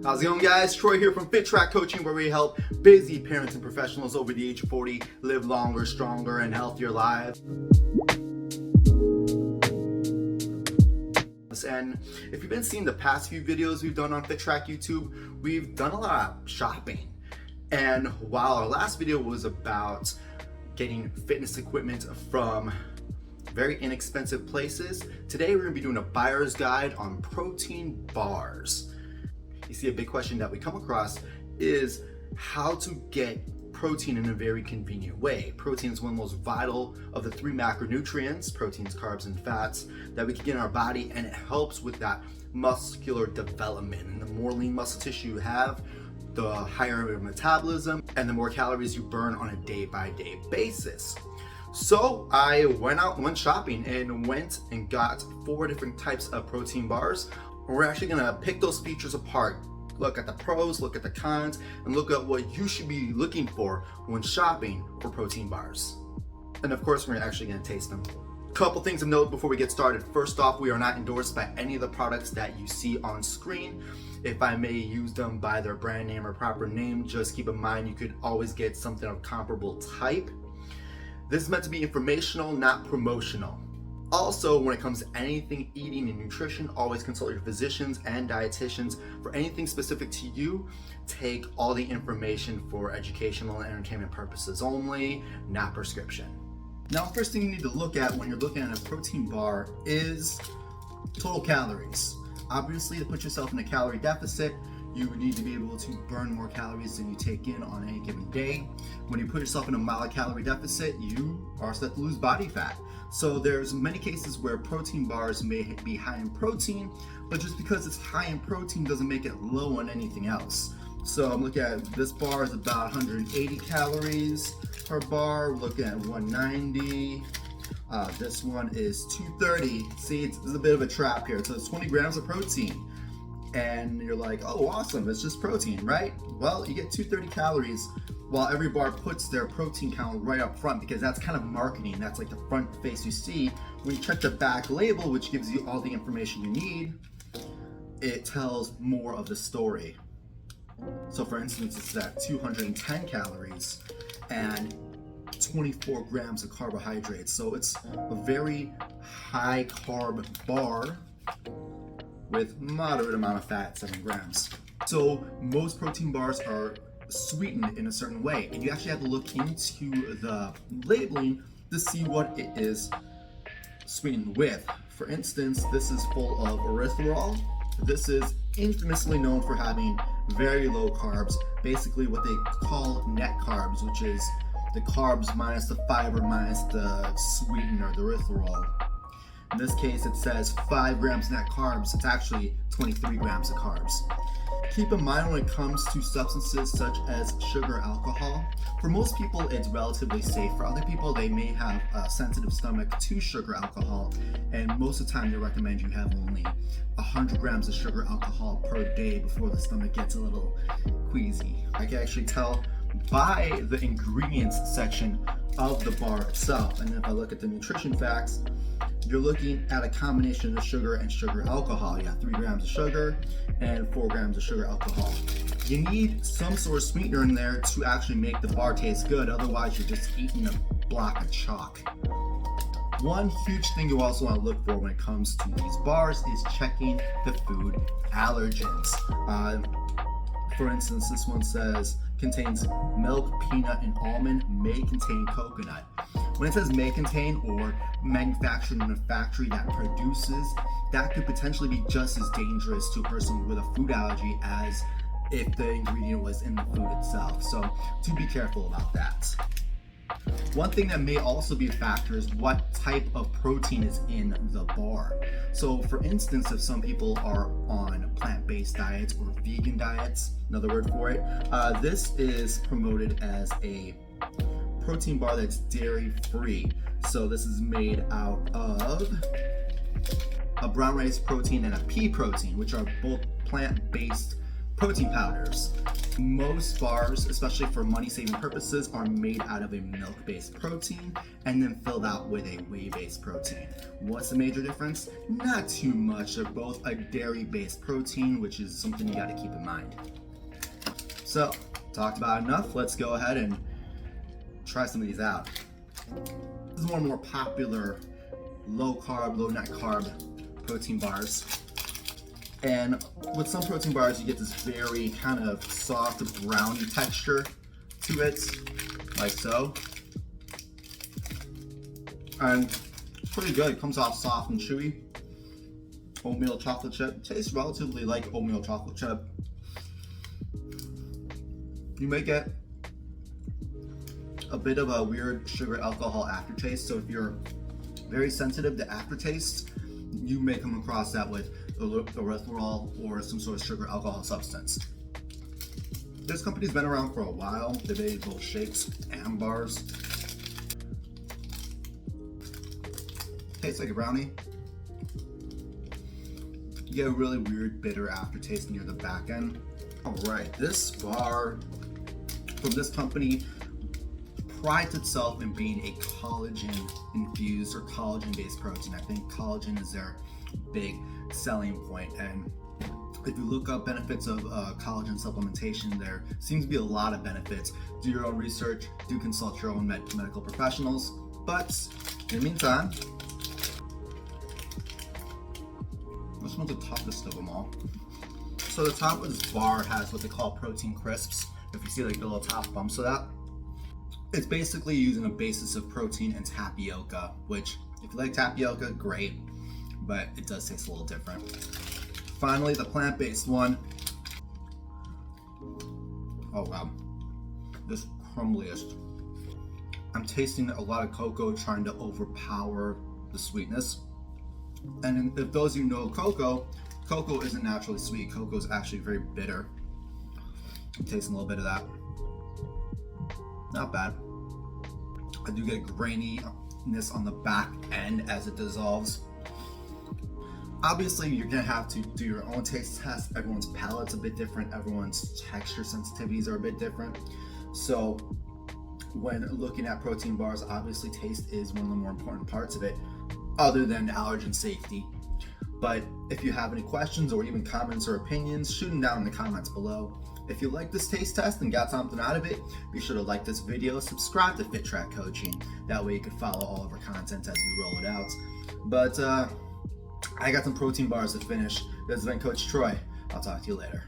How's it going, guys? Troy here from FitTrack Coaching, where we help busy parents and professionals over the age of 40 live longer, stronger, and healthier lives. And if you've been seeing the past few videos we've done on FitTrack YouTube, we've done a lot of shopping. And while our last video was about getting fitness equipment from very inexpensive places, today we're going to be doing a buyer's guide on protein bars. You see, a big question that we come across is how to get protein in a very convenient way. Protein is one of the most vital of the three macronutrients, proteins, carbs, and fats, that we can get in our body, and it helps with that muscular development. And the more lean muscle tissue you have, the higher your metabolism and the more calories you burn on a day-by-day basis. So I went shopping and went and got 4 different types of protein bars. We're actually gonna pick those features apart, look at the pros, look at the cons, and look at what you should be looking for when shopping for protein bars. And of course, we're actually gonna taste them. Couple things of note before we get started. First off, we are not endorsed by any of the products that you see on screen. If I may use them by their brand name or proper name, just keep in mind you could always get something of comparable type. This is meant to be informational, not promotional. Also, when it comes to anything eating and nutrition, always consult your physicians and dietitians for anything specific to you. Take all the information for educational and entertainment purposes only, not prescription. Now, first thing you need to look at when you're looking at a protein bar is total calories. Obviously, to put yourself in a calorie deficit, you need to be able to burn more calories than you take in on any given day. When you put yourself in a mild calorie deficit, you are set to lose body fat. So there's many cases where protein bars may be high in protein, but just because it's high in protein doesn't make it low on anything else. So I'm looking at this bar is about 180 calories per bar. We're looking at 190. This one is 230. See, it's a bit of a trap here. So it's 20 grams of protein. And you're like, oh, awesome, it's just protein, right? Well, you get 230 calories while every bar puts their protein count right up front, because that's kind of marketing. That's like the front face you see. When you check the back label, which gives you all the information you need, it tells more of the story. So for instance, it's at 210 calories and 24 grams of carbohydrates. So it's a very high carb bar with moderate amount of fat, 7 grams. So most protein bars are sweetened in a certain way, and you actually have to look into the labeling to see what it is sweetened with. For instance, this is full of erythritol. This is infamously known for having very low carbs, basically what they call net carbs, which is the carbs minus the fiber minus the sweetener, the erythritol. In this case, it says 5 grams net carbs. It's actually 23 grams of carbs. Keep in mind when it comes to substances such as sugar, alcohol, for most people it's relatively safe. For other people, they may have a sensitive stomach to sugar, alcohol, and most of the time they recommend you have only 100 grams of sugar, alcohol per day before the stomach gets a little queasy. I can actually tell by the ingredients section of the bar itself. And if I look at the nutrition facts, you're looking at a combination of sugar and sugar alcohol. You have 3 grams of sugar and 4 grams of sugar alcohol. You need some sort of sweetener in there to actually make the bar taste good. Otherwise, you're just eating a block of chalk. One huge thing you also want to look for when it comes to these bars is checking the food allergens. For instance, this one says contains milk, peanut, and almond, may contain coconut. When it says may contain or manufactured in a factory that produces, that could potentially be just as dangerous to a person with a food allergy as if the ingredient was in the food itself. So do be careful about that. One thing that may also be a factor is what type of protein is in the bar. So for instance, if some people are on plant-based diets or vegan diets, another word for it, this is promoted as a protein bar that's dairy-free. So this is made out of a brown rice protein and a pea protein, which are both plant-based Protein powders. Most bars, especially for money-saving purposes, are made out of a milk-based protein and then filled out with a whey-based protein. What's the major difference? Not too much. They're both a dairy-based protein, which is something you gotta keep in mind. So, talked about enough. Let's go ahead and try some of these out. This is one of the more popular low-carb, low-net carb protein bars. And with some protein bars, you get this very kind of soft brownie texture to it, like so. And it's pretty good. It comes off soft and chewy. Oatmeal chocolate chip. Tastes relatively like oatmeal chocolate chip. You may get a bit of a weird sugar alcohol aftertaste. So if you're very sensitive to aftertaste, you may come across that with erythritol or some sort of sugar alcohol substance. This company's been around for a while. They've made both shakes and bars. Tastes like a brownie. You get a really weird bitter aftertaste near the back end. All right, this bar from this company prides itself in being a collagen infused or collagen based protein. I think collagen is their big selling point, and if you look up benefits of collagen supplementation, there seems to be a lot of benefits. Do your own research, do consult your own medical professionals, but in the meantime, this one's the toughest of them all. So the top of this bar has what they call protein crisps. If you see like the little top bumps of that, it's basically using a basis of protein and tapioca, which if you like tapioca, great, but it does taste a little different. Finally, the plant-based one. Oh wow, this crumbliest. I'm tasting a lot of cocoa trying to overpower the sweetness. And if those of you know cocoa isn't naturally sweet. Cocoa is actually very bitter. I'm tasting a little bit of that. Not bad. I do get a graininess on the back end as it dissolves. Obviously, you're gonna have to do your own taste test. Everyone's palate's a bit different. Everyone's texture sensitivities are a bit different. So when looking at protein bars, obviously taste is one of the more important parts of it, other than allergen safety. But if you have any questions or even comments or opinions, shoot them down in the comments below. If you like this taste test and got something out of it, be sure to like this video, subscribe to FitTrack Coaching. That way you can follow all of our content as we roll it out. But I got some protein bars to finish. This has been Coach Troy. I'll talk to you later.